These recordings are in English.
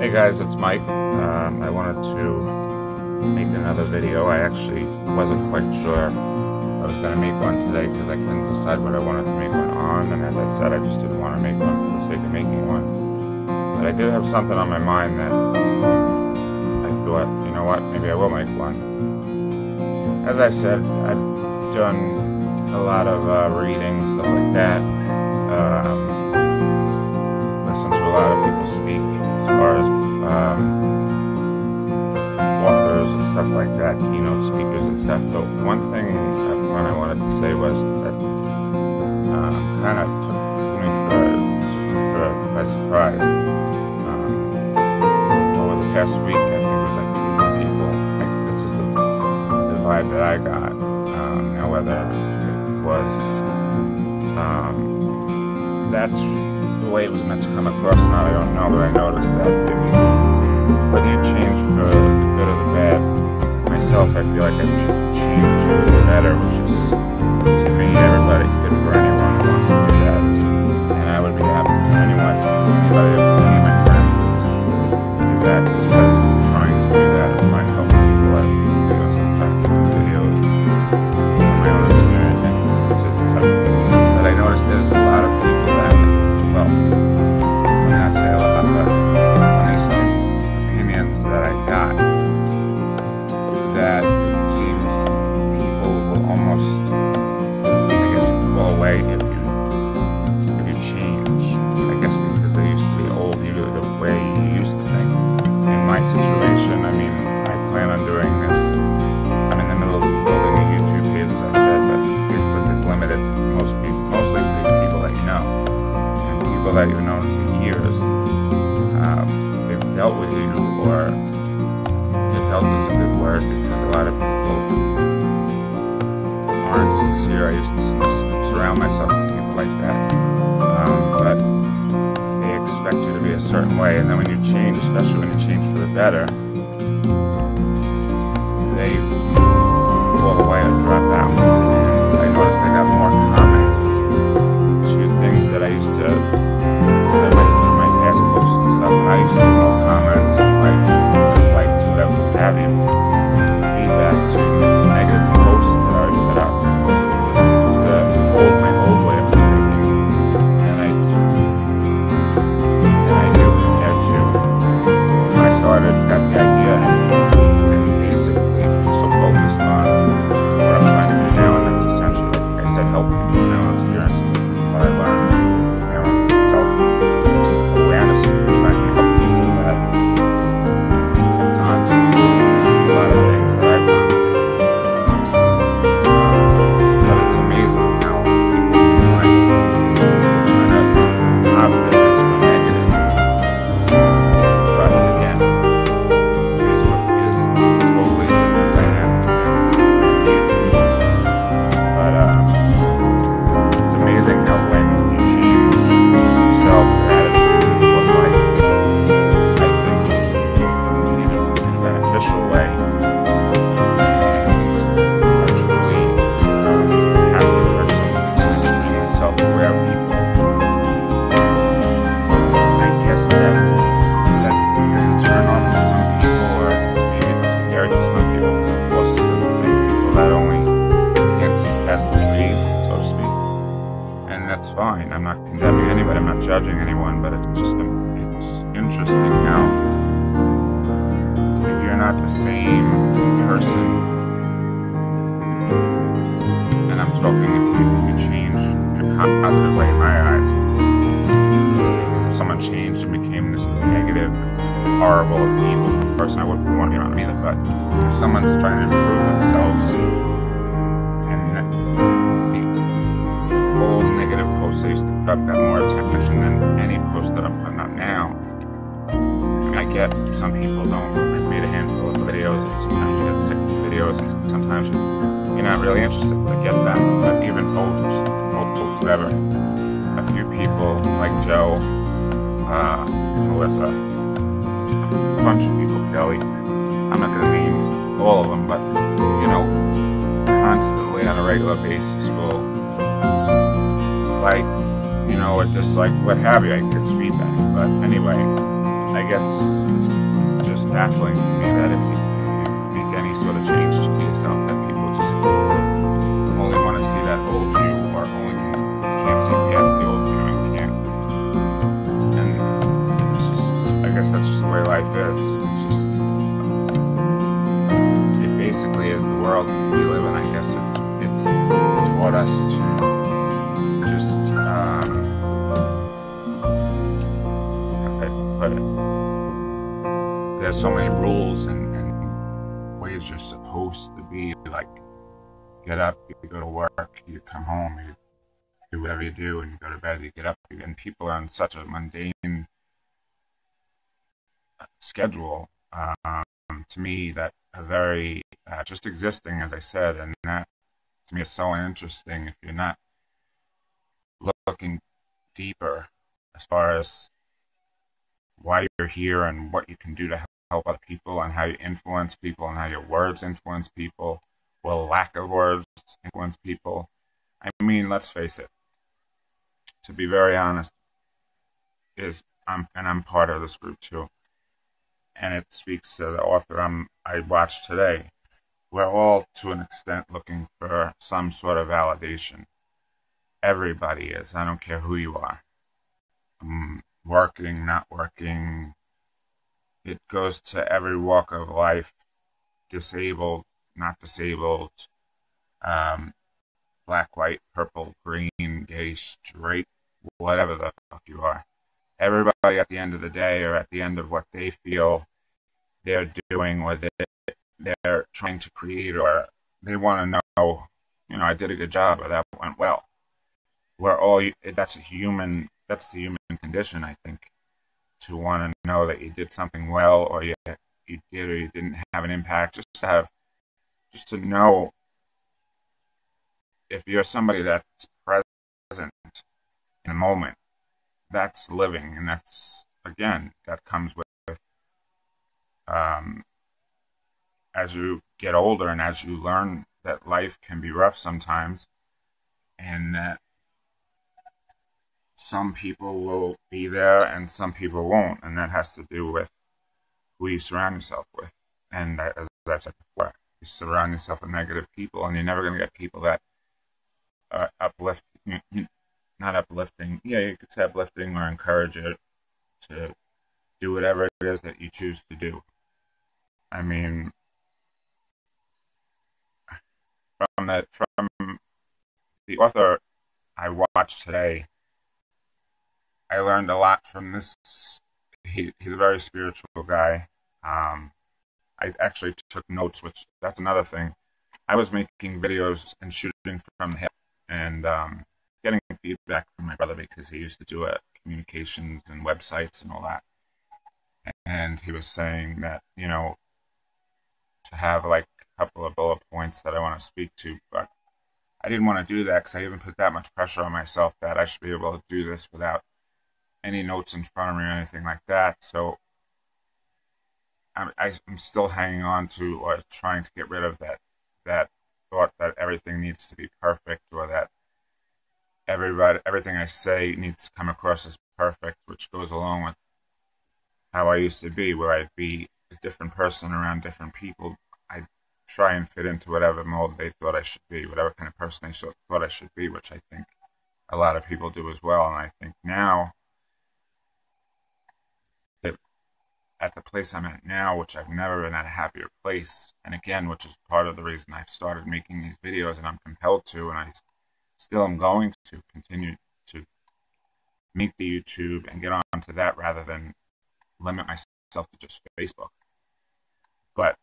Hey guys, it's Mike. I wanted to make another video. I actually wasn't quite sure I was going to make one today because I couldn't decide what I wanted to make one on, and as I said, I just didn't want to make one for the sake of making one. But I did have something on my mind that I thought, you know what, maybe I will make one. As I said, I've done a lot of reading, stuff like that. Listened to a lot of people speak as far as authors and stuff like that, keynote speakers and stuff. But one thing that I wanted to say was that kind of took me by surprise. Over the past week, I think it was like 2 people. Like, this is the vibe that I got. Now whether it was that's the way it was meant to come across or not, I don't know, but I noticed that whether you change for the good or the bad, myself, I feel like I've changed for the better, which is, to me, everybody, good for anyone who wants to do that. And I would be happy for anyone, anybody, any of my friends, to do that, instead of trying to do that as my help people as videos and trying to do videos from my own experience. But I noticed there's a lot of people that, well, let me not say a lot, but on these opinions that I got, that it seems people will almost, I guess, fall away if you change. I guess because they used to be old, the way you used to think. In my situation, I mean, I plan on doing this. I'm in the middle of building a YouTube page, as I said, but Facebook is limited to mostly to people that you know. People that you've known for years, they've dealt with you, or dealt is a good word because a lot of people aren't sincere. I used to surround myself with people like that, but they expect you to be a certain way, and then when you change, especially when you change for the better, they fall away or drop out. And I noticed I got more comments to things that I used to my past posts and stuff, and I used to get more comments and likes, dislikes, whatever have you, feedback to negative posts that I already put out. My old way of thinking, and I do compared to when I started, got the idea, and basically so focused on what I'm trying to do now, and that's essentially, like I said, help people now experience what I learned. That's fine. I'm not condemning anybody. I'm not judging anyone, but it's just it's interesting how if you're not the same person, and I'm talking if you change in a positive way in my eyes, because if someone changed and became this negative, horrible, evil person, I wouldn't want to be around them either. But if someone's trying to improve themselves, I used to got more attention than any post that I'm putting up now. I mean, I get some people don't read a handful of videos, and sometimes you get 6 videos, and sometimes you're not really interested. I get that, but even posts, whatever. A few people like Joe, Melissa, a bunch of people, Kelly. I'm not going to name all of them, but you know, constantly on a regular basis will like, you know, or dislike, what have you. I get feedback. But anyway, I guess it's just baffling to me that if you make any sort of change to yourself, that people just only want to see that old you, or only can't see past the old you and can't. And it's just, I guess that's just the way life is. It's just, it basically is the world we live in. I guess it's taught us to just, how can I put it? There's so many rules and ways you're supposed to be. Like, get up, you go to work, you come home, you do whatever you do, and you go to bed, you get up. And people are on such a mundane schedule, to me, that are very just existing, as I said, and that to me is so interesting if you're not looking deeper as far as why you're here and what you can do to help other people, and how you influence people, and how your words influence people, or lack of words influence people. I mean, let's face it, to be very honest, I'm part of this group too, and it speaks to the author I watched today. We're all, to an extent, looking for some sort of validation. Everybody is. I don't care who you are. Working, not working. It goes to every walk of life. Disabled, not disabled. Black, white, purple, green, gay, straight, whatever the fuck you are. Everybody at the end of the day, or at the end of what they feel they're doing, or they're trying to create, or they want to know, I did a good job, or that went well. We're all, that's the human condition, I think, to want to know that you did something well, or you did, or you didn't have an impact. Just to know if you're somebody that's present in the moment, that's living, and that's, again, that comes with as you get older, and as you learn that life can be rough sometimes, and that some people will be there and some people won't, and that has to do with who you surround yourself with. And as I've said before, you surround yourself with negative people, and you're never going to get people that are uplifting, not uplifting, yeah, you could say uplifting, or encourage you to do whatever it is that you choose to do. I mean, from the author I watched today, I learned a lot from this. He's a very spiritual guy. I actually took notes, which that's another thing. I was making videos and shooting from the hip, and getting feedback from my brother, because he used to do communications and websites and all that. And he was saying that, to have like a couple of bullet points that I want to speak to, but I didn't want to do that because I even put that much pressure on myself that I should be able to do this without any notes in front of me or anything like that. So I'm still hanging on to, or trying to get rid of that thought that everything needs to be perfect, or that everything I say needs to come across as perfect, which goes along with how I used to be, where I'd be a different person around different people. I'd try and fit into whatever mold they thought I should be, whatever kind of person they thought I should be, which I think a lot of people do as well. And I think now, at the place I'm at now, which I've never been at a happier place, and again, which is part of the reason I've started making these videos, and I'm compelled to, and I still am going to continue to make the YouTube and get onto that rather than limit myself to just Facebook. But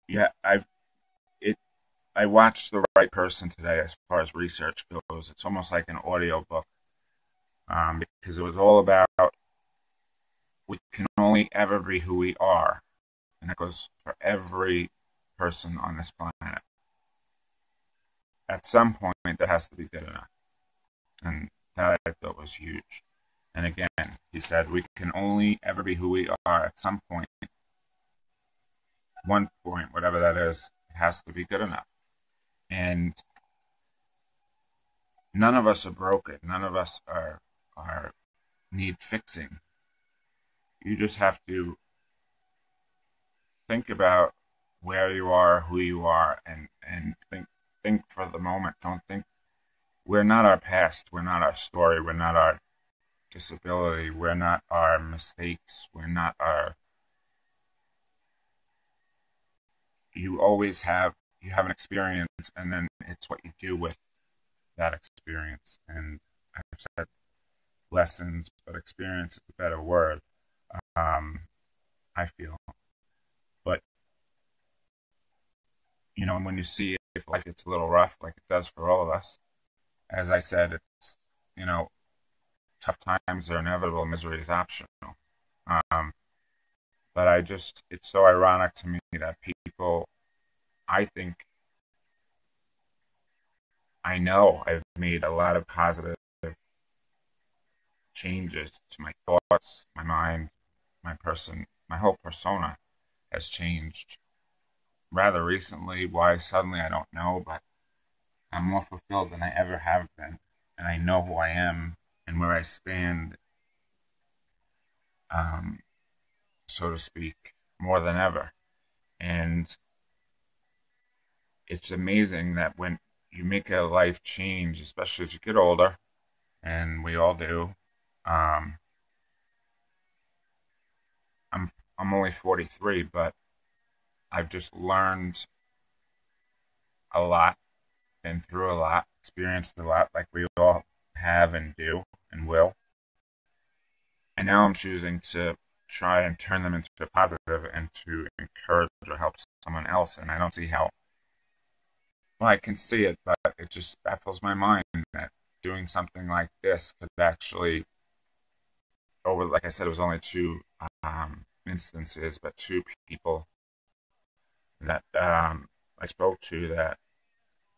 yeah, I watched The Right Person today. As far as research goes, it's almost like an audio book, because it was all about we can only ever be who we are, and that goes for every person on this planet. At some point, that has to be good enough, and that I thought was huge. And again, he said we can only ever be who we are. At some point, one point, whatever that is, it has to be good enough. And none of us are broken. None of us are need fixing. You just have to think about where you are, who you are, and think for the moment. Don't think we're not our past, we're not our story, we're not our disability, we're not our mistakes, we're not our. You have an experience, and then it's what you do with that experience. And I've said lessons, but experience is a better word. I feel, but when you see if life gets a little rough, like it does for all of us, as I said, it's tough times are inevitable, misery is optional. Um, but it's so ironic to me that people, I think, I know I've made a lot of positive changes to my thoughts, my mind, my whole persona has changed rather recently. Why suddenly, I don't know, but I'm more fulfilled than I ever have been. And I know who I am and where I stand, um, so to speak, more than ever. And it's amazing that when you make a life change, especially as you get older, and we all do. Um, I'm only 43, but I've just learned a lot, been through a lot, experienced a lot, like we all have and do and will. And now I'm choosing to try and turn them into a positive and to encourage or help someone else. And I don't see how. Well, I can see it, but it just baffles my mind that doing something like this could actually, like I said, it was only two instances, but two people that I spoke to, that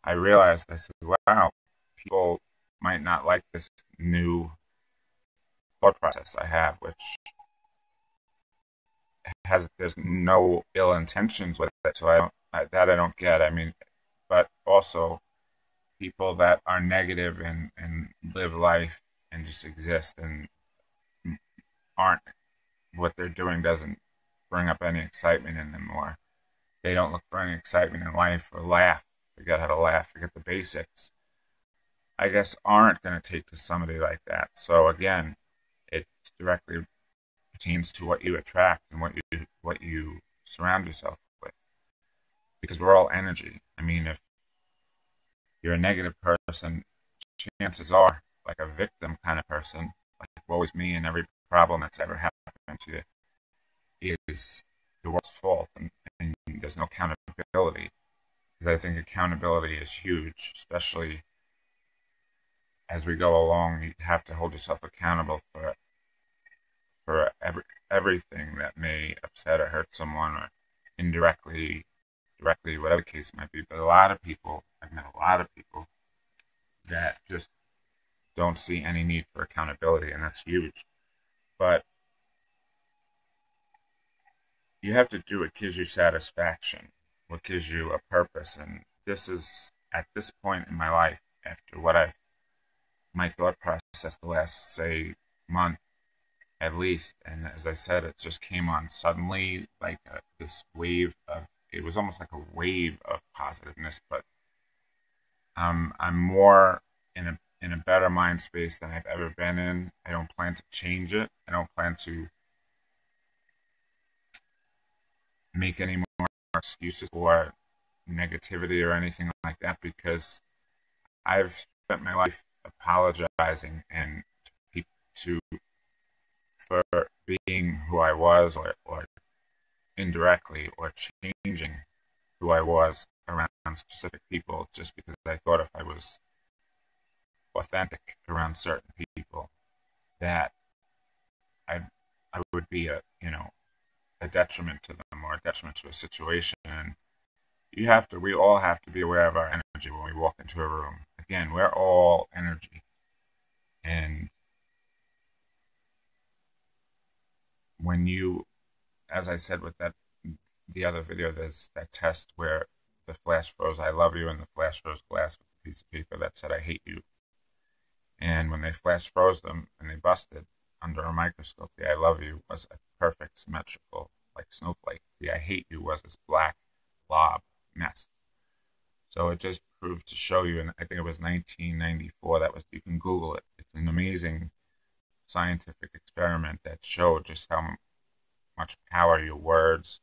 I realized, I said, wow, people might not like this new thought process I have, which there's no ill intentions with it. So I don't get. I mean, but also people that are negative and live life and just exist and aren't, what they're doing doesn't bring up any excitement in them, or they don't look for any excitement in life, or laugh, forget how to laugh, forget the basics, I guess, aren't going to take to somebody like that. So again, it directly pertains to what you attract and what you surround yourself with, because we're all energy. I mean, if you're a negative person, chances are, like a victim kind of person, like woe is me, and every problem that's ever happened to you is the world's fault, and there's no accountability. Because I think accountability is huge, especially as we go along. You have to hold yourself accountable for everything that may upset or hurt someone, or indirectly, directly, whatever the case might be. But a lot of people, I've met a lot of people that just don't see any need for accountability, and that's huge. But you have to do what gives you satisfaction, what gives you a purpose. And this is, at this point in my life, after my thought process the last, say, month at least, and as I said, it just came on suddenly, like this wave of, it was almost like a wave of positiveness. But I'm more in a better mind space than I've ever been in. I don't plan to change it. I don't plan to make any more excuses for negativity or anything like that, because I've spent my life apologizing and to for being who I was, or indirectly, or changing who I was around specific people, just because I thought if I was authentic around certain people, that I would be a detriment to them, or a detriment to a situation. And we all have to be aware of our energy when we walk into a room. Again, we're all energy. And when you, as I said with the other video, there's that test where the flash froze "I love you" and the flash froze glass with a piece of paper that said "I hate you." And when they flash froze them and they busted, under a microscope. The I love you was a perfect symmetrical, like snowflake. The I hate you was this black blob mess. So it just proved to show you, and I think it was 1994, you can Google it. It's an amazing scientific experiment that showed just how much power your words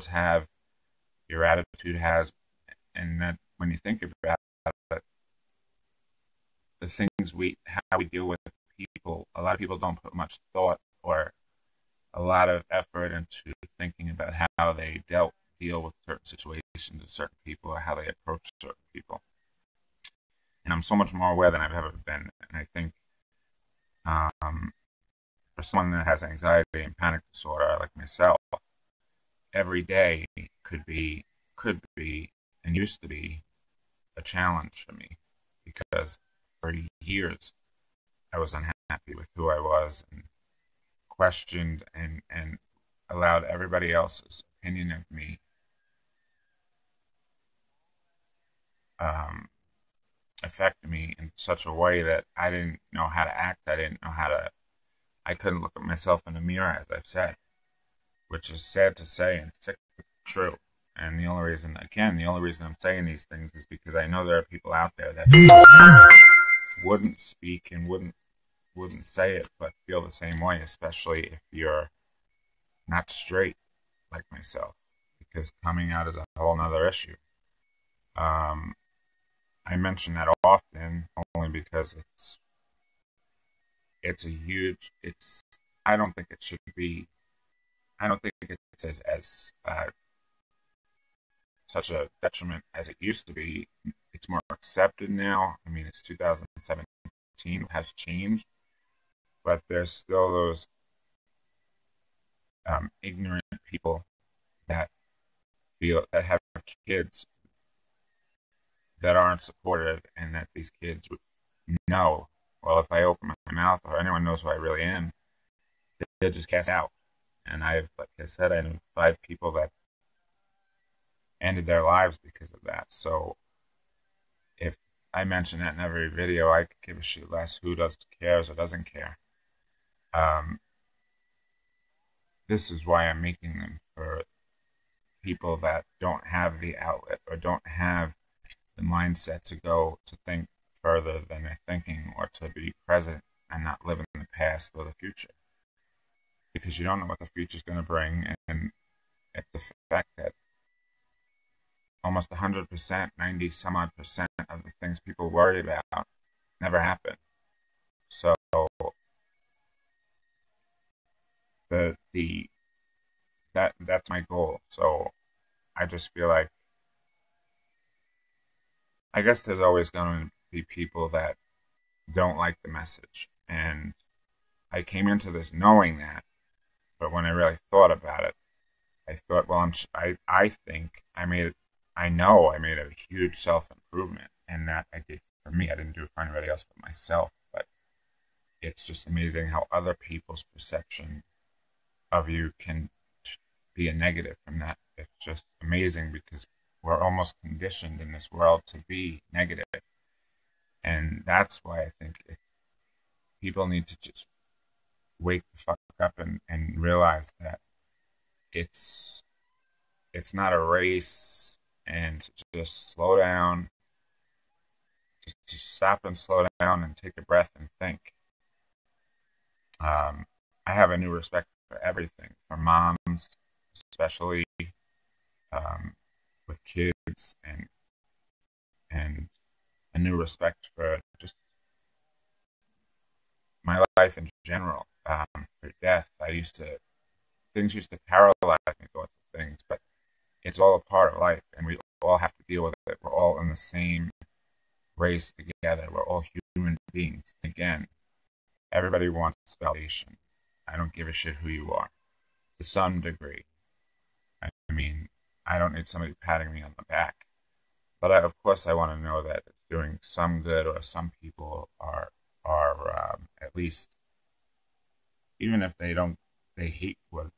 have, your attitude has, and that when you think about it, the things how we deal with people, a lot of people don't put much thought or a lot of effort into thinking about how they deal with certain situations with certain people or how they approach certain people. And I'm so much more aware than I've ever been. And I think for someone that has anxiety and panic disorder like myself, every day could be and used to be a challenge for me, because for years I was unhappy with who I was and questioned and allowed everybody else's opinion of me affect me in such a way that I didn't know how to act. I couldn't look at myself in the mirror, as I've said, which is sad to say and sick but true. And the only reason I'm saying these things is because I know there are people out there that wouldn't speak and wouldn't say it, but feel the same way, especially if you're not straight like myself, because coming out is a whole nother issue. I mention that often only because I don't think it's as such a detriment as it used to be. It's more accepted now. I mean, it's 2017, it has changed, but there's still those ignorant people that have kids that aren't supportive, and that these kids would know, well, if I open my mouth or anyone knows who I really am, they'll just cast out. And like I said, I knew 5 people that ended their lives because of that. So if I mention that in every video, I could give a shit less who cares or doesn't care. This is why I'm making them, for people that don't have the outlet or don't have the mindset to think further than they're thinking, or to be present and not live in the past or the future, because you don't know what the future is going to bring. And it's the fact that almost 100%, 90 some odd percent of the things people worry about never happen. So that's my goal. So I just feel like, I guess there's always going to be people that don't like the message, and I came into this knowing that. But when I really thought about it, I thought, well, I know I made a huge self-improvement, and that I did for me. I didn't do it for anybody else but myself. But it's just amazing how other people's perception of you can be a negative from that. It's just amazing, because we're almost conditioned in this world to be negative. And that's why I think people need to just wake the fuck up and realize that it's not a race, and just slow down. Just stop and slow down and take a breath and think. I have a new respect for everything, for moms, especially with kids, and a new respect for just my life in general. For death, things used to paralyze me, thoughts of things, but it's all a part of life, and we all have to deal with it. We're all in the same race together. We're all human beings. Again, everybody wants validation. I don't give a shit who you are, to some degree. I mean, I don't need somebody patting me on the back, but of course I want to know that it's doing some good, or some people are at least, even if they hate what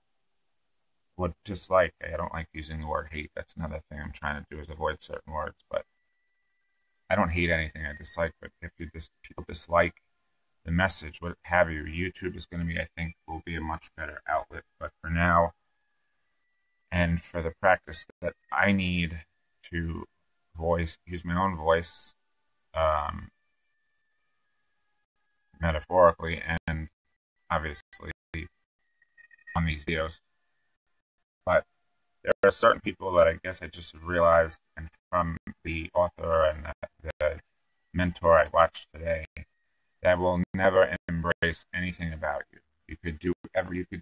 dislike. I don't like using the word hate. That's another thing I'm trying to do, is avoid certain words. But I don't hate anything. I dislike. But if people dislike the message, what have you. YouTube is going to be, I think, will be a much better outlet. But for now, and for the practice that I need to use my own voice, um, metaphorically and obviously on these videos. But there are certain people that I guess I just realized, and from the author and the mentor I watched today, that will never embrace anything about you. You could do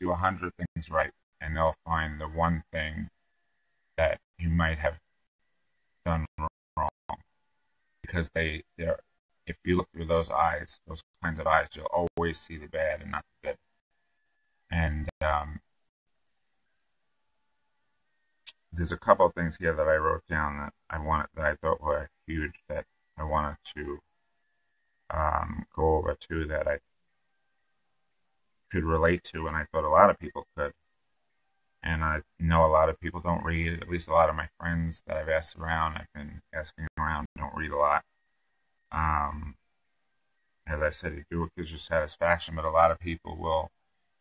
100 things right, and they'll find the one thing that you might have done wrong, because they're if you look through those eyes, those kinds of eyes, you'll always see the bad and not the good. And there's a couple of things here that I wrote down that I thought were huge, that I wanted to go over too, that I could relate to, and I thought a lot of people could. And I know a lot of people don't read. At least a lot of my friends that I've asked around, I've been asking around, don't read a lot. As I said, you do it gives you satisfaction, but a lot of people will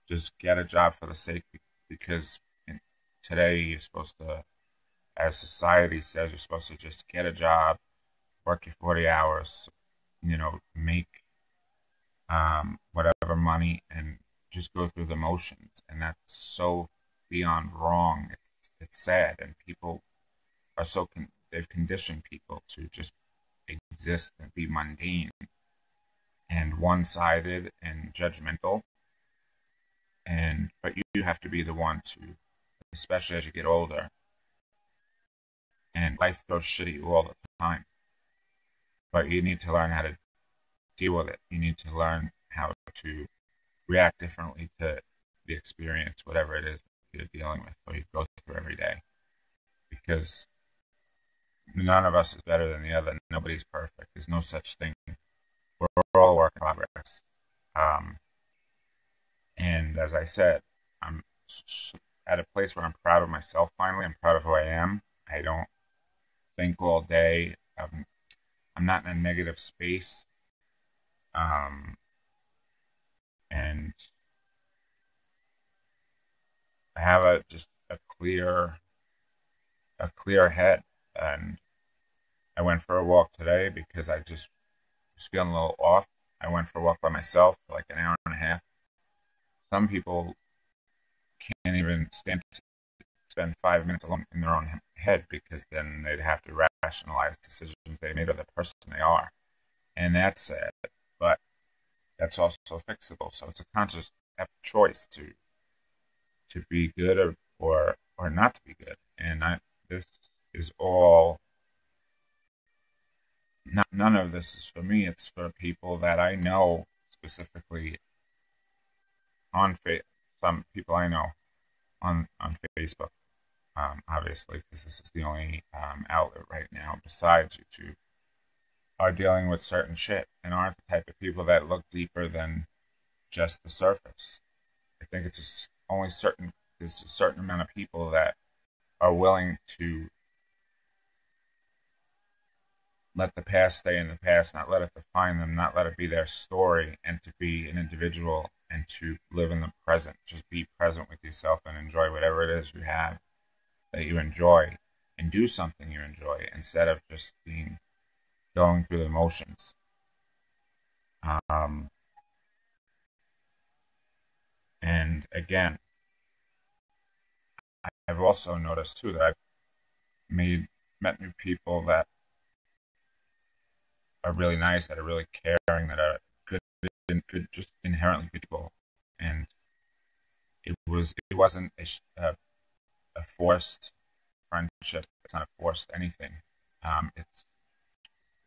just get a job for the sake, because today you're supposed to, as society says, you're supposed to just get a job, work your 40 hours, make whatever money, and just go through the motions. And that's so beyond wrong. It's sad, and people are they've conditioned people to just exist and be mundane and one-sided and judgmental. But you have to be the one to, especially as you get older, and life throws shit at you all the time, but you need to learn how to deal with it. You need to learn how to react differently to the experience, whatever it is that you're dealing with or you go through every day, because none of us is better than the other. Nobody's perfect. There's no such thing. We're all a work in progress. And as I said, I'm at a place where I'm proud of myself finally. I'm proud of who I am. I don't think all day. I'm not in a negative space. And I have just a clear head. And I went for a walk today because I just was feeling a little off. I went for a walk by myself for like an hour and a half. Some people can't even stand to spend 5 minutes alone in their own head, because then they'd have to rationalize decisions they made or the person they are. And that's sad, but that's also fixable. So it's a conscious choice to be good or not to be good. And this is all, none of this is for me. It's for people that I know, specifically on some people I know on Facebook, obviously, because this is the only outlet right now besides YouTube, are dealing with certain shit and aren't the type of people that look deeper than just the surface. I think there's a certain amount of people that are willing to let the past stay in the past, not let it define them, not let it be their story, and to be an individual and to live in the present. Just be present with yourself and enjoy whatever it is you have that you enjoy, and do something you enjoy instead of just going through the motions. And again, I've also noticed too that I've met new people that are really nice, that are really caring, that are good, just inherently good people. And it wasn't a forced friendship. It's not a forced anything.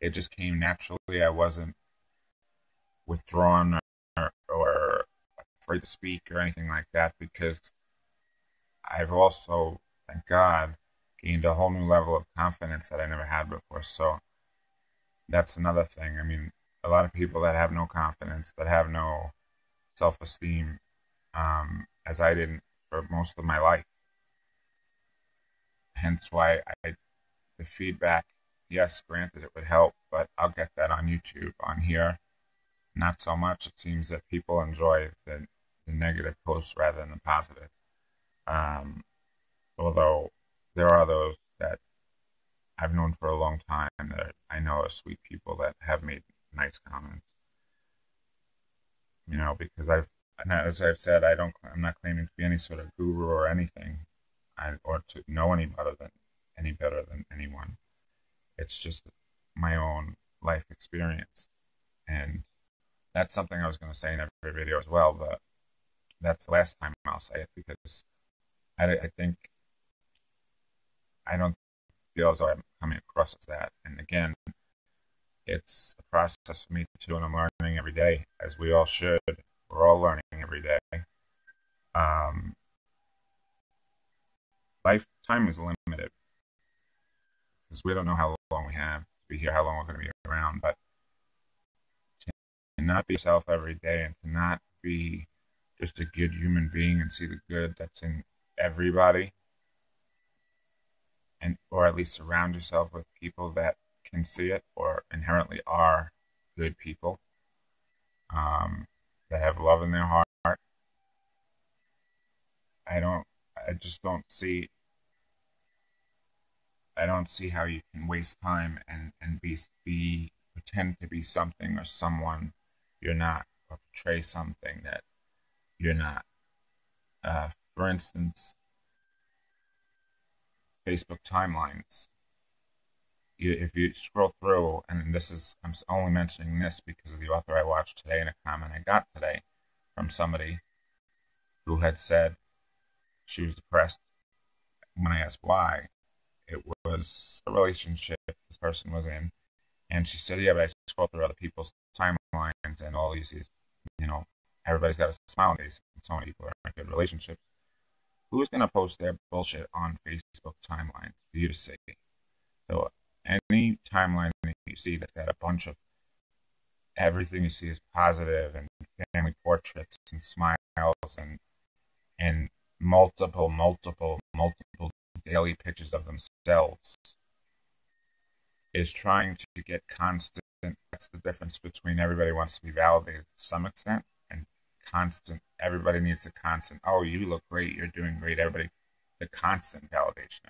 It just came naturally. I wasn't withdrawn or afraid to speak or anything like that, because I've also, thank God, gained a whole new level of confidence that I never had before. So that's another thing. I mean, a lot of people that have no confidence, that have no self-esteem, as I didn't for most of my life. Hence why the feedback, yes, granted it would help, but I'll get that on YouTube. On here, not so much. It seems that people enjoy the negative posts rather than the positive. Um, Although there are those that I've known for a long time that I know are sweet people that have made nice comments. Because as I've said, I'm not claiming to be any sort of guru or anything, or to know any better than anyone. It's just my own life experience, and that's something I was going to say in every video as well. But that's the last time I'll say it, because I think I don't feel as though I'm coming across as that. And again, it's a process for me too, and I'm learning every day, as we all should. We're all learning every day. Lifetime is limited, because we don't know how long we have to be here, how long we're going to be around. But to not be yourself every day, and to not be just a good human being and see the good that's in everybody, or at least surround yourself with people that can see it or inherently are good people, that have love in their heart. I just don't see how you can waste time and pretend to be something or someone you're not, or portray something that you're not. For instance, Facebook timelines. If you scroll through, and I'm only mentioning this because of the author I watched today and a comment I got today from somebody who had said she was depressed. When I asked why, it was a relationship this person was in, and she said, "Yeah, but I scroll through other people's timelines, and all you see is, everybody's got a smile on their face, and so many people are in good relationships. Who's going to post their bullshit on Facebook timelines for you to see?" So any timeline that you see that's got a bunch of everything you see is positive, and family portraits and smiles and multiple daily pictures of themselves, is trying to get constant. That's the difference between everybody wants to be validated to some extent, and constant. Everybody needs a constant. Oh, you look great. You're doing great. The constant validation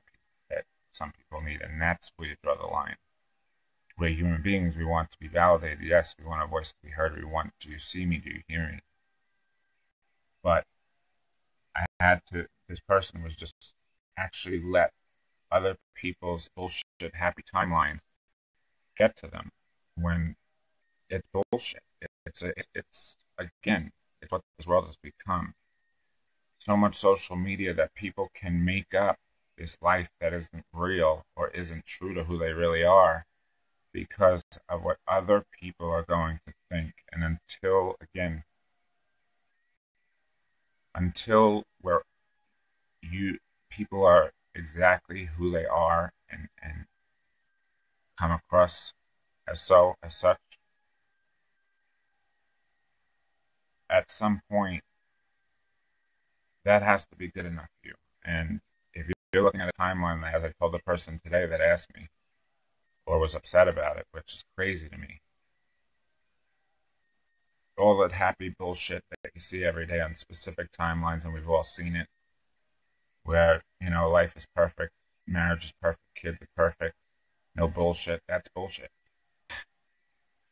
that some people need, and that's where you draw the line. We're human beings. We want to be validated. Yes, we want our voice to be heard. We want, do you see me? Do you hear me? But this person was just actually let other people's bullshit, happy timelines get to them, when it's bullshit. It's what this world has become. So much social media that people can make up this life that isn't real or isn't true to who they really are, because of what other people are going to think. And until where people are exactly who they are, and come across as such, at some point that has to be good enough for you. And if you're looking at a timeline, as I told the person today that asked me or was upset about it, which is crazy to me, all that happy bullshit that you see every day on specific timelines, and we've all seen it, where, life is perfect, marriage is perfect, kids are perfect, no bullshit. That's bullshit.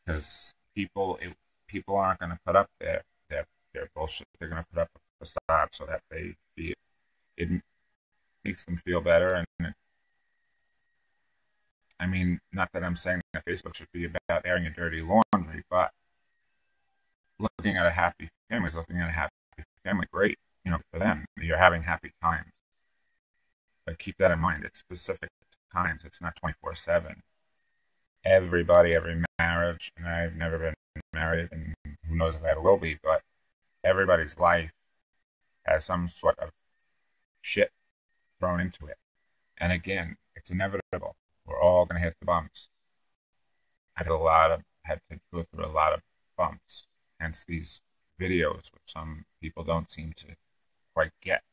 Because people aren't going to put up their bullshit. They're going to put up a facade so that it makes them feel better. And I mean, not that I'm saying that Facebook should be about airing a dirty laundry, but looking at a happy family is looking at a happy family. Great, for them, you're having happy times. But keep that in mind. It's specific times. It's not 24/7. Everybody, every marriage, and I've never been married, and who knows if I ever will be, but everybody's life has some sort of shit thrown into it. And again, it's inevitable. We're all going to hit the bumps. I've had to go through a lot of bumps, hence these videos, which some people don't seem to quite get.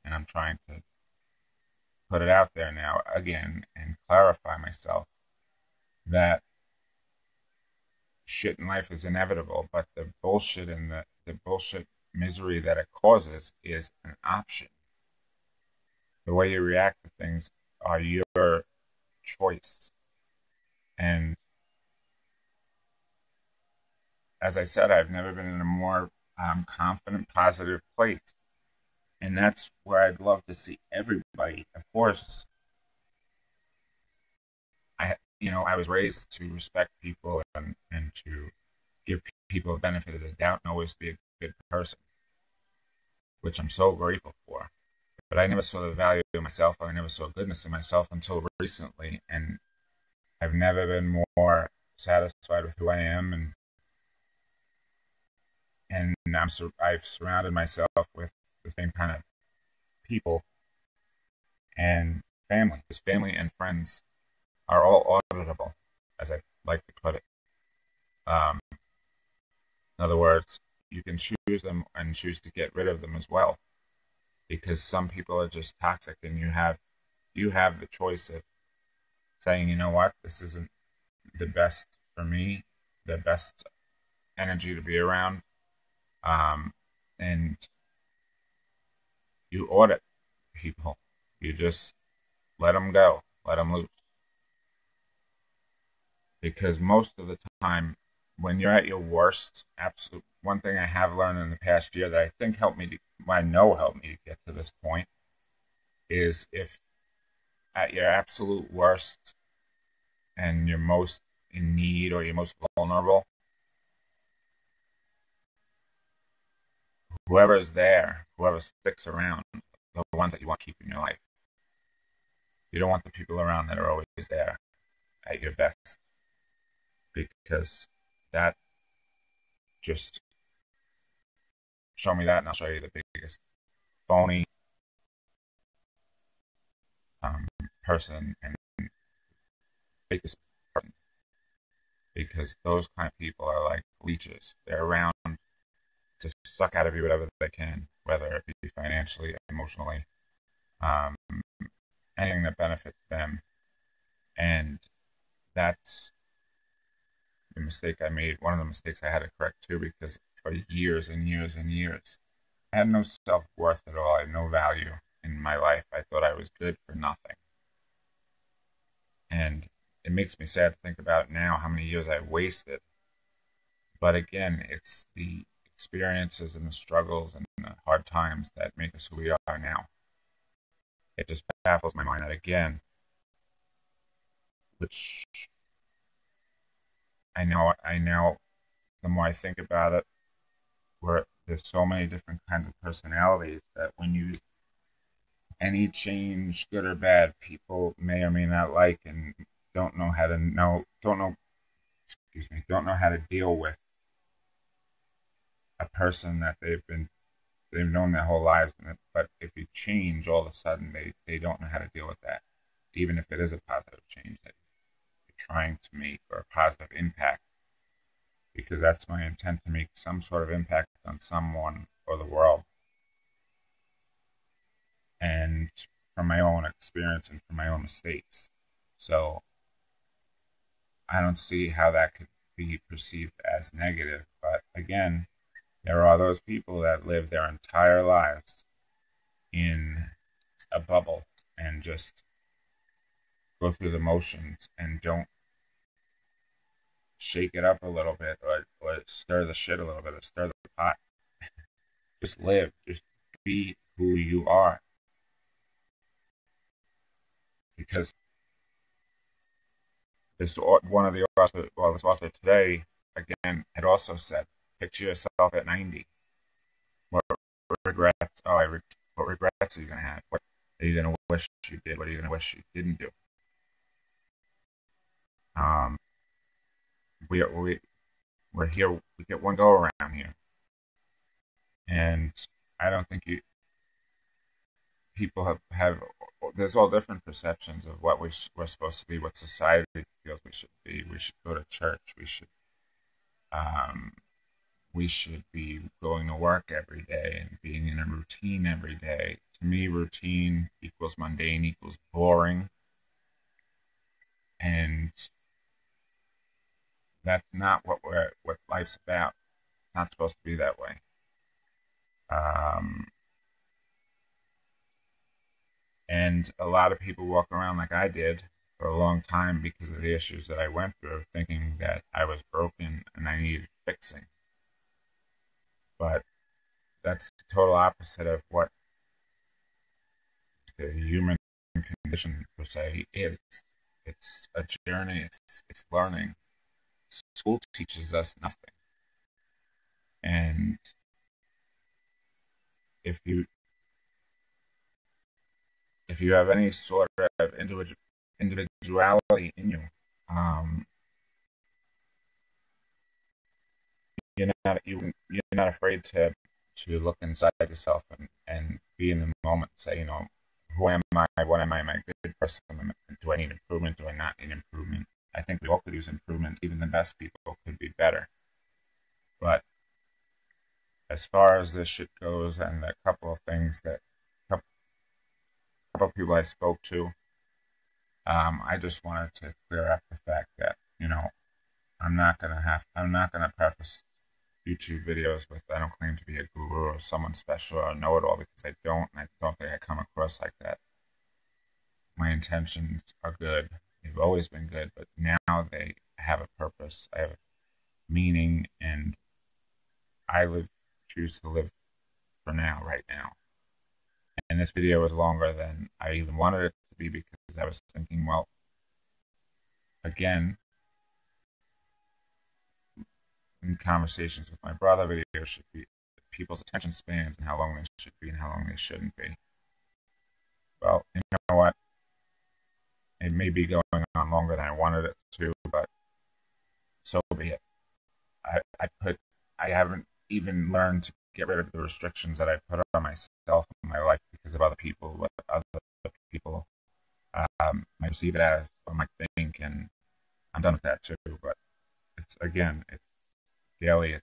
And I'm trying to put it out there now again and clarify myself that shit in life is inevitable, but the bullshit and the bullshit misery that it causes is an option. The way you react to things are your choice. And as I said, I've never been in a more confident, positive place. And that's where I'd love to see everybody. Of course, I was raised to respect people and to give people a benefit of the doubt and always be a good person, which I'm so grateful for. But I never saw the value in myself. I never saw goodness in myself until recently. And I've never been more satisfied with who I am. And I've surrounded myself with the same kind of people and family. Because family and friends are all auditable, as I like to put it. In other words, you can choose them and choose to get rid of them as well, because some people are just toxic, and you have the choice of saying, you know what, this isn't the best for me, the best energy to be around, and you audit people. You just let them go, let them loose. Because most of the time, when you're at your worst, one thing I have learned in the past year that I think helped me to get to this point is, if at your absolute worst and you're most in need or you're most vulnerable, whoever is there, whoever sticks around, the ones that you want to keep in your life. You don't want the people around that are always there at your best, because that just show me that and I'll show you the biggest phony person and fakest person, because those kind of people are like leeches. They're around to suck out of you whatever they can, whether it be financially, emotionally, anything that benefits them. And that's the mistake I made. One of the mistakes I had to correct too, because for years and years and years, I had no self-worth at all. I had no value in my life. I thought I was good for nothing. And it makes me sad to think about now how many years I wasted. But again, it's the experiences and the struggles and the hard times that make us who we are now. It just baffles my mind that, again, which I know, the more I think about it, where there's so many different kinds of personalities that any change, good or bad, people may or may not like, and don't know how to deal with a person that they've known their whole lives. But if you change, all of a sudden they don't know how to deal with that, even if it is a positive change that you're trying to make, or a positive impact, because that's my intent, to make some sort of impact on someone or the world. And from my own experience and from my own mistakes. So I don't see how that could be perceived as negative. But again, there are those people that live their entire lives in a bubble and just go through the motions and don't shake it up a little bit, or stir the shit a little bit, or stir the pot. Just live. Just be who you are. Because this author today, again, had also said, picture yourself at 90. What regrets are you going to have? What are you going to wish you did? What are you going to wish you didn't do? We're here. We get one go around here, and I don't think people have. There's all different perceptions of what we're supposed to be, what society feels we should be. We should go to church. We should be going to work every day and being in a routine every day. To me, routine equals mundane, equals boring. And That's not what life's about. It's not supposed to be that way. Um, and a lot of people walk around like I did for a long time because of the issues that I went through, thinking that I was broken and I needed fixing. But that's the total opposite of what the human condition per se is. It's a journey. It's learning. School teaches us nothing, and if you have any sort of individuality in you, um, you're not afraid to look inside yourself and be in the moment and say, who am I? What am I? Am I a good person? Do I need improvement? Do I not need improvement? I think we all could use improvement. Even the best people could be better. But as far as this shit goes, and a couple of things that couple of people I spoke to, I just wanted to clear up the fact that I'm not gonna preface YouTube videos with I don't claim to be a guru or someone special or know it all, because I don't, and I don't think I come across like that. My intentions are good. They've always been good, but now they have a purpose. I have a meaning, and choose to live for now, right now. And this video was longer than I even wanted it to be, because I was thinking, well, again, in conversations with my brother, videos should be people's attention spans and how long they should be and how long they shouldn't be. Well, you know what? It may be going on longer than I wanted it to, but so be it. I haven't even learned to get rid of the restrictions that I put on myself in my life because of other people, what other people might perceive it as or might think, and I'm done with that too. But it's daily.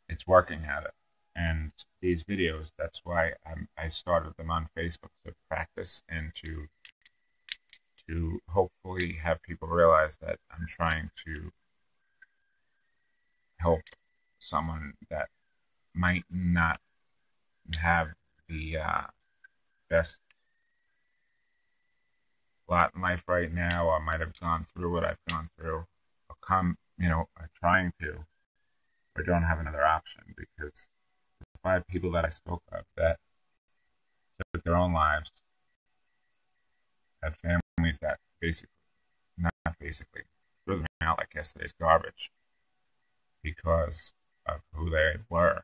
It's working at it. And these videos, that's why I started them on Facebook, to practice and to hopefully have people realize that I'm trying to help someone that might not have the best lot in life right now, or might have gone through what I've gone through, or are trying to, or don't have another option, because the 5 people that I spoke of that took their own lives had families that not basically, threw them out like yesterday's garbage because of who they were.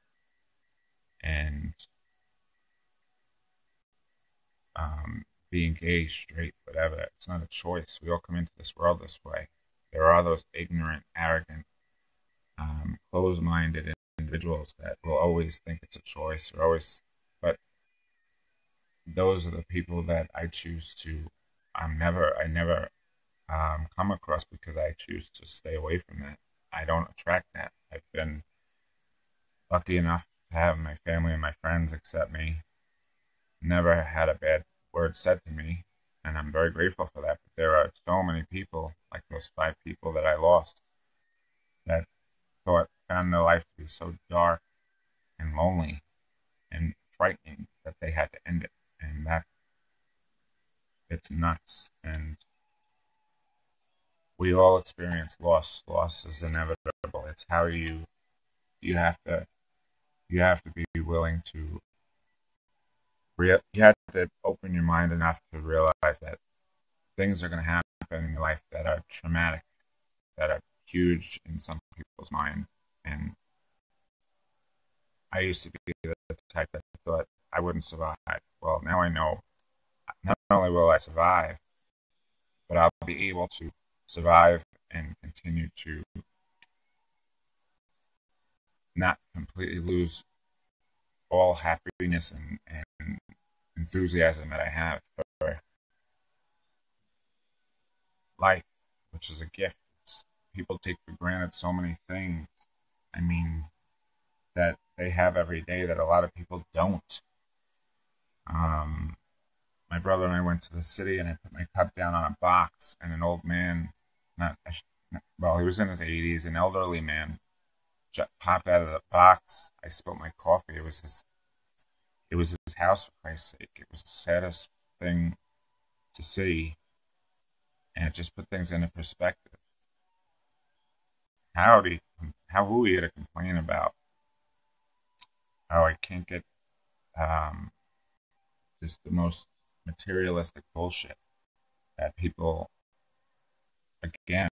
And being gay, straight, whatever, it's not a choice. We all come into this world this way. There are those ignorant, arrogant, closed-minded individuals that will always think it's a choice, but those are the people that I choose to, I never come across, because I choose to stay away from that. I don't attract that. I've been lucky enough to have my family and my friends accept me. Never had a bad word said to me, and I'm very grateful for that. But there are so many people, like those 5 people that I lost, that found their life to be so dark and lonely and frightening that they had to end it. And it's nuts. And we all experience loss. Loss is inevitable. It's how you have to be willing to. You have to open your mind enough to realize that things are going to happen in your life that are traumatic, that are huge in some people's mind. And I used to be the type that thought I wouldn't survive. Well, now I know not only will I survive, but I'll be able to survive and continue to not completely lose all happiness and enthusiasm that I have for life, which is a gift. People take for granted so many things, I mean, that they have every day that a lot of people don't. my brother and I went to the city, and I put my cup down on a box, and an old man, well, he was in his 80s, an elderly man, popped out of the box. I spilled my coffee. It was his house, for Christ's sake. It was the saddest thing to see, and it just put things into perspective. How who are you to complain about? Oh, I can't get just the most materialistic bullshit that people, again,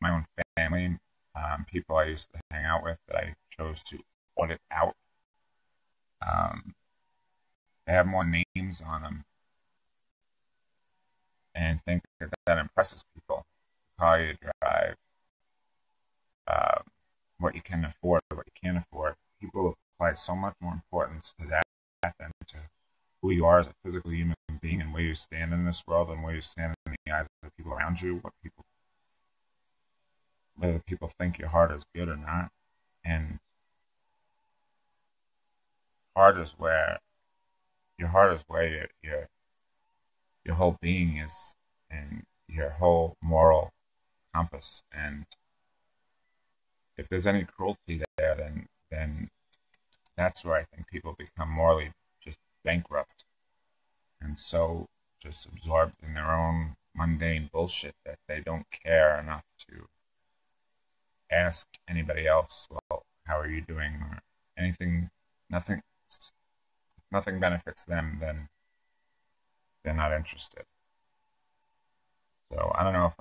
my own family, people I used to hang out with that I chose to audit out. They have more names on them and think that impresses people. The car you drive, what you can afford, what you can't afford. People apply so much more importance to that than to who you are as a physical human being and where you stand in this world and where you stand in the eyes of the people around you, whether people think your heart is good or not. And your heart is where your whole being is, and your whole moral compass. And if there's any cruelty there, then that's where I think people become morally just bankrupt, and so just absorbed in their own mundane bullshit that they don't care enough to ask anybody else, well, how are you doing, or anything. Nothing benefits them, then they're not interested. So I don't know if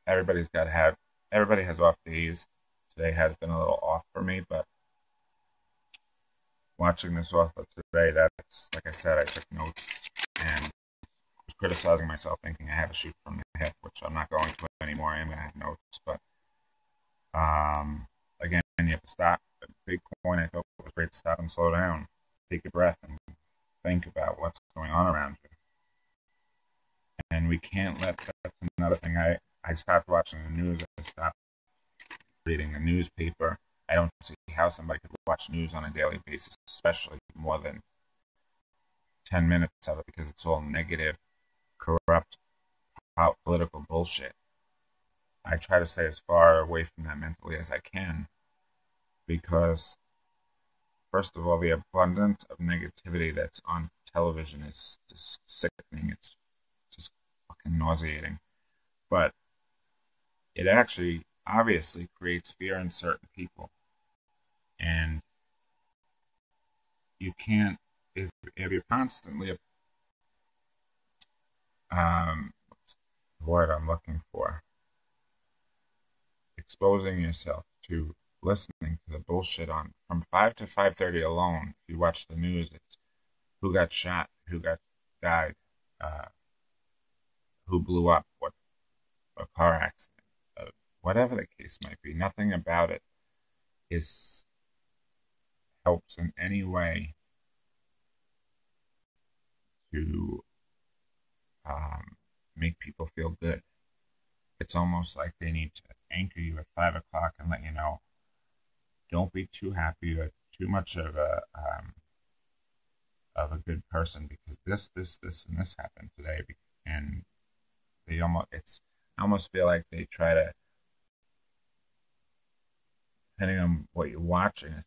everybody has off days. Today has been a little off for me, but watching this off of today, that's, like I said, I took notes and was criticizing myself, thinking I had to shoot from the hip, which I'm not going to anymore. I am going to have notes, but again, you have to stop. The big point I thought was great to stop and slow down, take a breath, and think about what's going on around you. And we can't let, that's another thing. I stopped watching the news. I stopped reading the newspaper. I don't see how somebody could watch news on a daily basis, especially more than 10 minutes of it, because it's all negative, corrupt, political bullshit. I try to stay as far away from that mentally as I can, because, first of all, the abundance of negativity that's on television is just sickening. It's just fucking nauseating. But it actually obviously creates fear in certain people. And you can't, if you're constantly, what's the word I'm looking for, exposing yourself to listening to the bullshit on from 5 to 5:30 alone. If you watch the news, it's who got shot, who died, who blew up, what a car accident, whatever the case might be. Nothing about it helps in any way to make people feel good. It's almost like they need to anchor you at 5 o'clock and let you know, don't be too happy or too much of a good person, because this, and this happened today. And I almost feel like they try to, depending on what you're watching,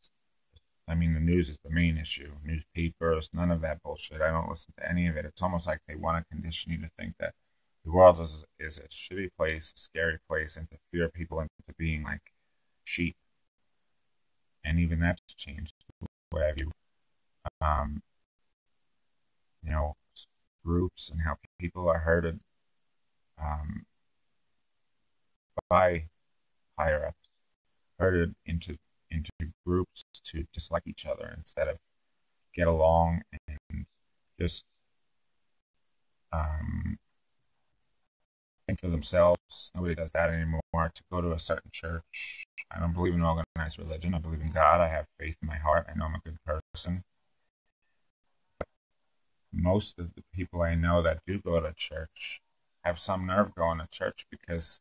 the news is the main issue. Newspapers, none of that bullshit. I don't listen to any of it. It's almost like they want to condition you to think that the world is a shitty place, a scary place, and to fear people into being like sheep. And even that's changed the way I view, groups and how people are herded by higher ups, herded into groups to dislike each other instead of get along and just think for themselves. Nobody does that anymore. To go to a certain church. I don't believe in organized religion. I believe in God. I have faith in my heart. I know I'm a good person. But most of the people I know that do go to church have some nerve going to church, because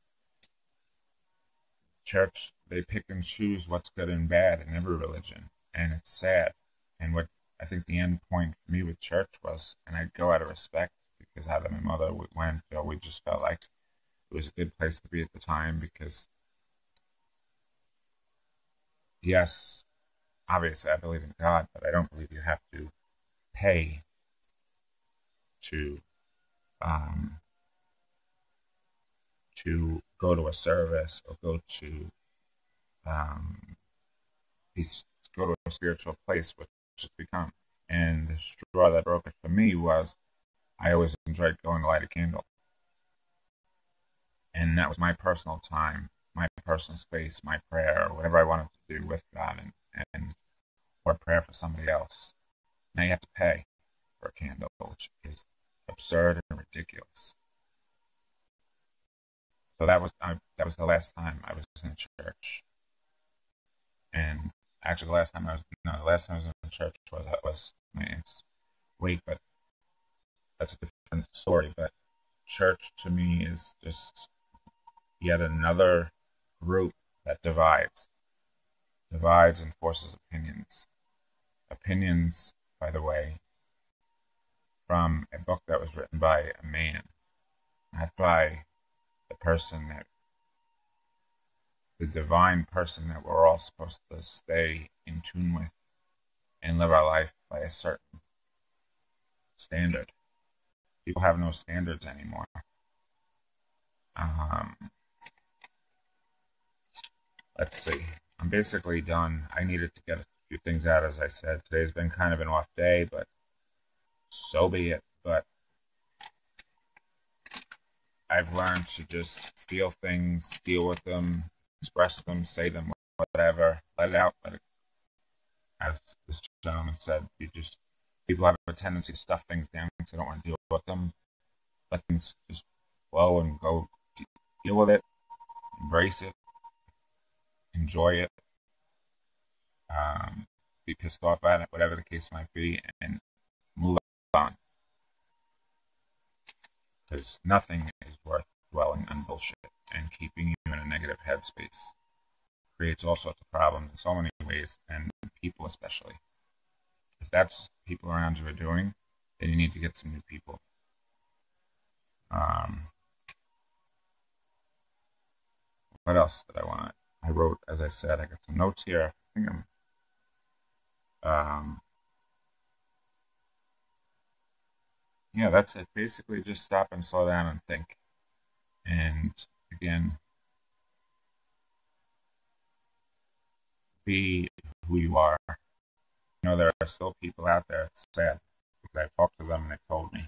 church, they pick and choose what's good and bad in every religion, and it's sad. And what I think the end point for me with church was, and I'd go out of respect because how my mother went, we just felt like it was a good place to be at the time because, yes, obviously I believe in God, but I don't believe you have to pay to um, go to a service or um, be, go to a spiritual place, which it's become. And the straw that broke it for me was I always enjoyed going to light a candle. And that was my personal time, my personal space, my prayer, whatever I wanted to do with God and or prayer for somebody else. Now you have to pay for a candle, which is absurd and ridiculous. So that was the last time I was in church. And actually, the last time I was in church was my aunt's wake, but that's a different story. But church to me is just yet another group that divides and forces opinions. Opinions, by the way, from a book that was written by a man, not by the divine person that we're all supposed to stay in tune with and live our life by a certain standard. People have no standards anymore. Let's see. I'm basically done. I needed to get a few things out, as I said. Today's been kind of an off day, but so be it. But I've learned to just feel things, deal with them, express them, say them, whatever, let it out. Let it, as this gentleman said, people have a tendency to stuff things down because they don't want to deal with them. Let things just flow and go. Deal with it, embrace it, enjoy it, be pissed off at it, whatever the case might be, and move on. Because nothing is worth dwelling on bullshit and keeping you in a negative headspace. Creates all sorts of problems in so many ways, and people especially. If that's what people around you are doing, then you need to get some new people. What else did I want? I wrote, as I said, I got some notes here. I think yeah, that's it. Basically, just stop and slow down and think. And again, be who you are. There are still people out there, it's sad, because I talked to them and they told me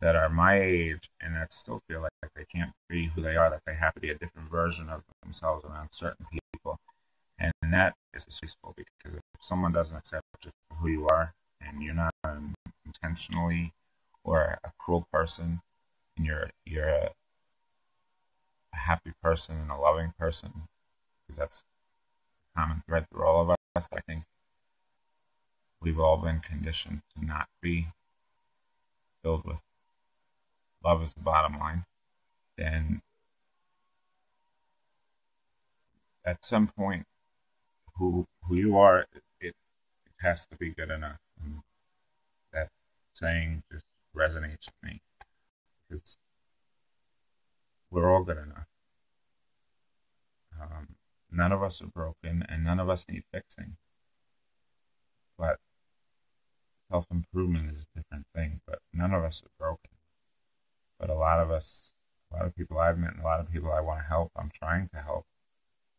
that are my age and that still feel like they can't be who they are, that they have to be a different version of themselves around certain people. And that is disgraceful because if someone doesn't accept you for who you are and you're not intentionally or a cruel person and you're a happy person and a loving person, because that's a common thread through all of us, I think we've all been conditioned to not be filled with love is the bottom line, then at some point who you are, it has to be good enough. And that saying just resonates with me because we're all good enough. None of us are broken and none of us need fixing. But self-improvement is a different thing, but none of us are broken. But a lot of people I've met and a lot of people I want to help, I'm trying to help,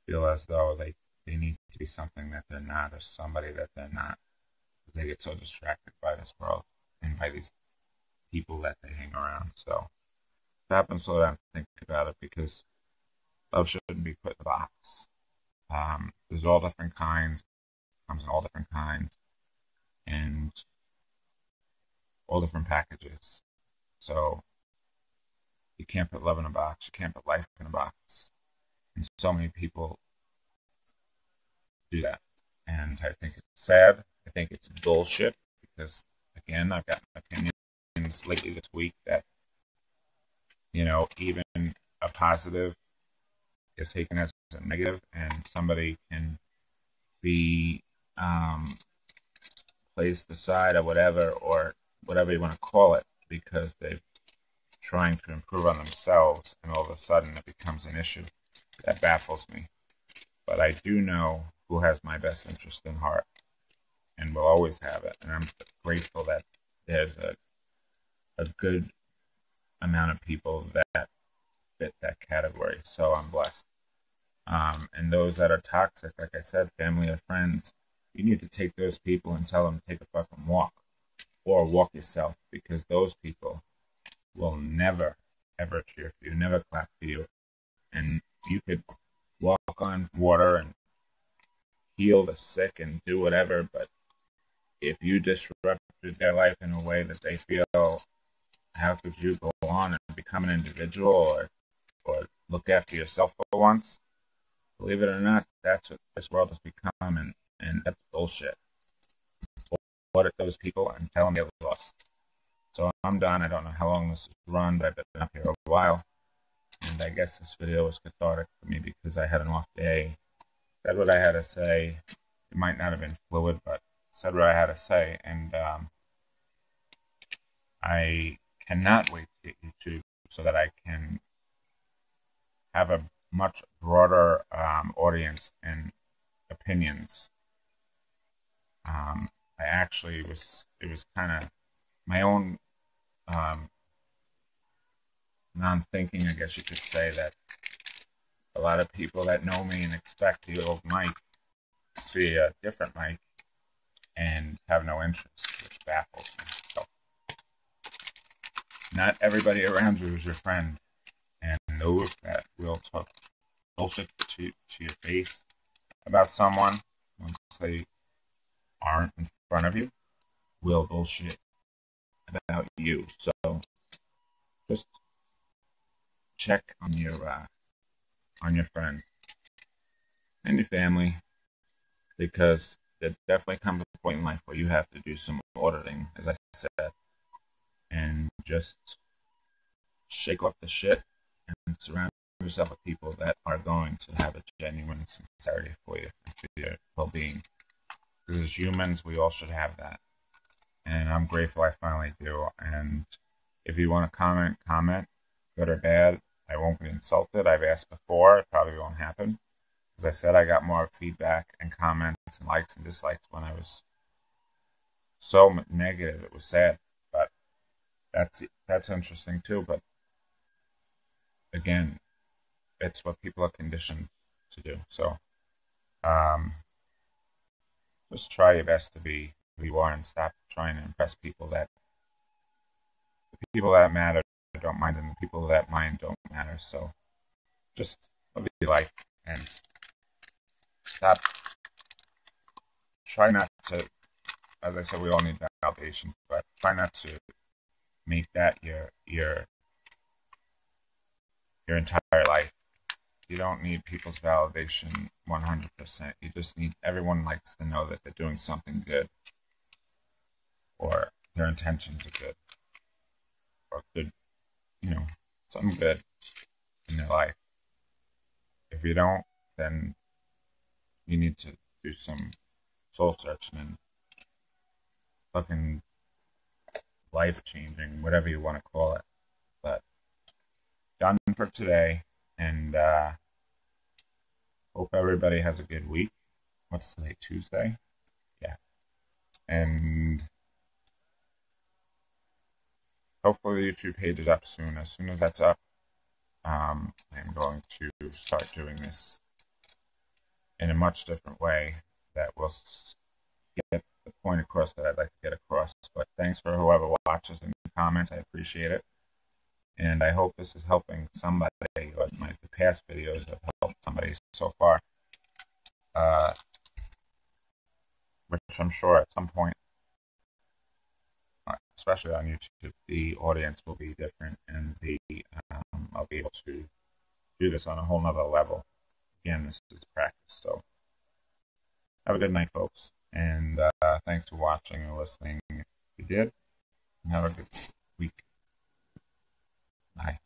feel as though they need to be something that they're not or somebody that they're not. Because they get so distracted by this world and by these people that they hang around. So stop and slow down and think about it because love shouldn't be put in a box. There's all different kinds, comes in all different kinds, and all different packages. So you can't put love in a box. You can't put life in a box. And so many people do that. And I think it's sad. I think it's bullshit because, again, I've gotten opinions lately this week that, even a positive is taken as a negative and somebody can be placed aside or whatever you want to call it, because they're trying to improve on themselves, and all of a sudden it becomes an issue. That baffles me. But I do know who has my best interest in heart, and will always have it. And I'm grateful that there's a good amount of people that fit that category. So I'm blessed. And those that are toxic, like I said, family or friends, you need to take those people and tell them to take a fucking walk, or walk yourself, because those people will never, ever cheer for you, never clap for you. And you could walk on water and heal the sick and do whatever, but if you disrupted their life in a way that they feel, how could you go on and become an individual, or look after yourself for once? Believe it or not, that's what this world has become, and that's bullshit. Audit those people and tell them they're lost. So I'm done. I don't know how long this has run, but I've been up here a while. And I guess this video was cathartic for me because I had an off day. Said what I had to say. It might not have been fluid, but said what I had to say. And I cannot wait to get YouTube so that I can have a much broader audience and opinions. I actually it was kind of my own non-thinking, I guess you could say, that a lot of people that know me and expect the old Mike see a different Mike and have no interest, which baffles me. So, not everybody around you is your friend, and those that will talk bullshit to your face about someone once they aren't in front of you will bullshit about you. So just check on your friends and your family, because there definitely comes a point in life where you have to do some auditing, as I said, and just shake off the shit and surround yourself with people that are going to have a genuine sincerity for you and for your well-being. Because as humans, we all should have that. And I'm grateful I finally do. And if you want to comment, good or bad. I won't be insulted. I've asked before. It probably won't happen. As I said, I got more feedback and comments and likes and dislikes when I was so negative. It was sad. But that's interesting too. But again, it's what people are conditioned to do. So just try your best to be who you are and stop trying to impress people. That the people that matter don't mind, and the people that mind don't matter. So just live your life and stop. Try not to, as I said, we all need validation, but try not to make that your entire life. You don't need people's validation 100%. You just need, everyone likes to know that they're doing something good, or their intentions are good, or good, something good in their life. If you don't, then you need to do some soul searching and fucking life changing, whatever you want to call it. But done for today, and hope everybody has a good week. What's today? Tuesday? Yeah. And hopefully the YouTube page is up soon. As soon as that's up, I'm going to start doing this in a much different way that will get the point across that I'd like to get across. But thanks for whoever watches and comments. I appreciate it. And I hope this is helping somebody, or the past videos have helped somebody so far. Which I'm sure at some point, especially on YouTube, the audience will be different, and I'll be able to do this on a whole nother level. Again, this is practice. So have a good night, folks. And thanks for watching and listening if you did. And have a good week. Bye.